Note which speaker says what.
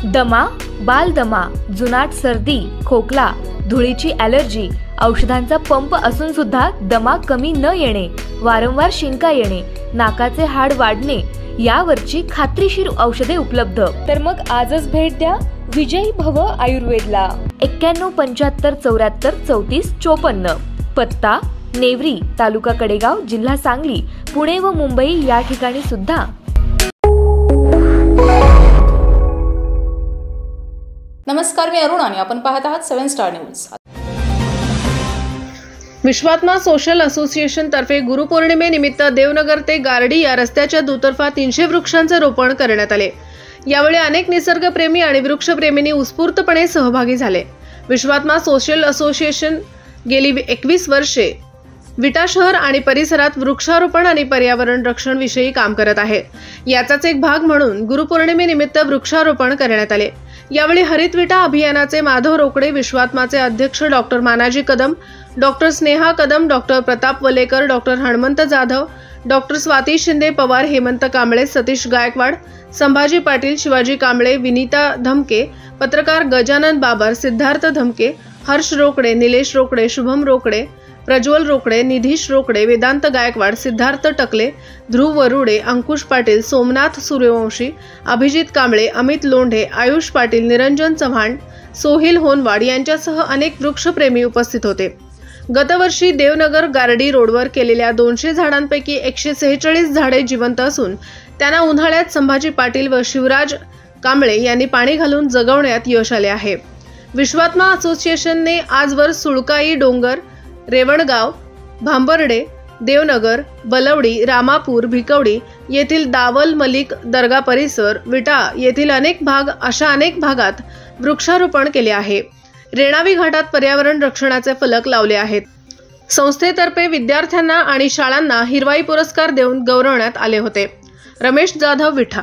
Speaker 1: दमा, बालदमा, जुनाट सर्दी, खोकला, धुळीची ॲलर्जी, औषधांचा पंप असून सुद्धा दमा कमी न येणे, वारंवार शिंका येणे, नाकाचे हाड वाढणे यावरची खात्रीशीर औषधे उपलब्ध। तर मग आजच भेट द्या विजयी भव आयुर्वेदला। 91 75 74 34 54। पत्ता नेवरी, तालुका कडेगाव, जिल्हा सांगली, पुणे व मुंबई या ठिकाणी सुद्धा।
Speaker 2: नमस्कार, मी अरुण आणि आपण पाहत आहात 7 स्टार न्यूज।
Speaker 3: विश्वात्मा सोशल असोसिएशन तर्फे गुरुपौर्णिमेनिमित्त देवनगर ते गारडी या रस्त्याच्या दुतर्फा 300 वृक्षांचे रोपण करण्यात आले। यावेळी अनेक निसर्गप्रेमी आणि वृक्षप्रेमींनी उत्स्फूर्तपणे सहभागी झाले। विश्वात्मा सोशल असोसिएशन गेली 21 वर्षे विटा शहर आणि परिसरात वृक्षारोपण आणि पर्यावरण रक्षण विषयी काम करत आहे। याचाच एक भाग म्हणून गुरुपौर्णिमेनिमित्त वृक्षारोपण करण्यात आले। यावेळी हरित विटा अभियानाचे माधव रोकडे, विश्वात्माचे अध्यक्ष doctor Manaji Kadam, doctor Sneha Kadam, doctor Pratap Walekar, doctor Hanumant Jadhav, doctor Swati Shinde Pawar, Hemant Kamble, Satish Gaikwad, Sambhaji Patil, Shivaji Kamble, Vinita Dhamke, पत्रकार गजानन बाबर, सिद्धार्थ धमके, हर्ष रोकडे, निलेश रोकडे, शुभम रोकडे, प्रज्वल रोकडे, निधीश रोकडे, वेदांत गायकवाड, सिद्धार्थ टकले, ध्रुव वरुडे, अंकुश पाटील, सोमनाथ सूर्यवंशी, अभिजित कांबळे, अमित लोंढे, आयुष पाटील, निरंजन चव्हाण, सोहिल होनवाड यांच्यासह अनेक वृक्षप्रेमी उपस्थित होते। गतवर्षी देवनगर गारडी रोडवर केलेल्या 200 झाडांपैकी 146 झाडे जिवंत असून त्यांना उन्हाळ्यात संभाजी पाटील व शिवराज कांबळे यांनी पाणी घालून जगवण्यात यश आले आहे। विश्वात्मा असोसिएशनने आजवर सुळकाई डोंगर, रेवणगाव, भांबर्डे, देवनगर, बलवडी, रामापूर, भिकवडी येथील दावल मलिक दर्गा परिसर, विटा येथील अनेक भागात वृक्षारोपण केले आहे। रेणावी घाटात पर्यावरण रक्षणाचे फलक लावले आहेत। संस्थेतर्फे विद्यार्थ्यांना आणि शाळांना हिरवाई पुरस्कार देऊन गौरवण्यात आले होते। रमेश जाधव, विठा।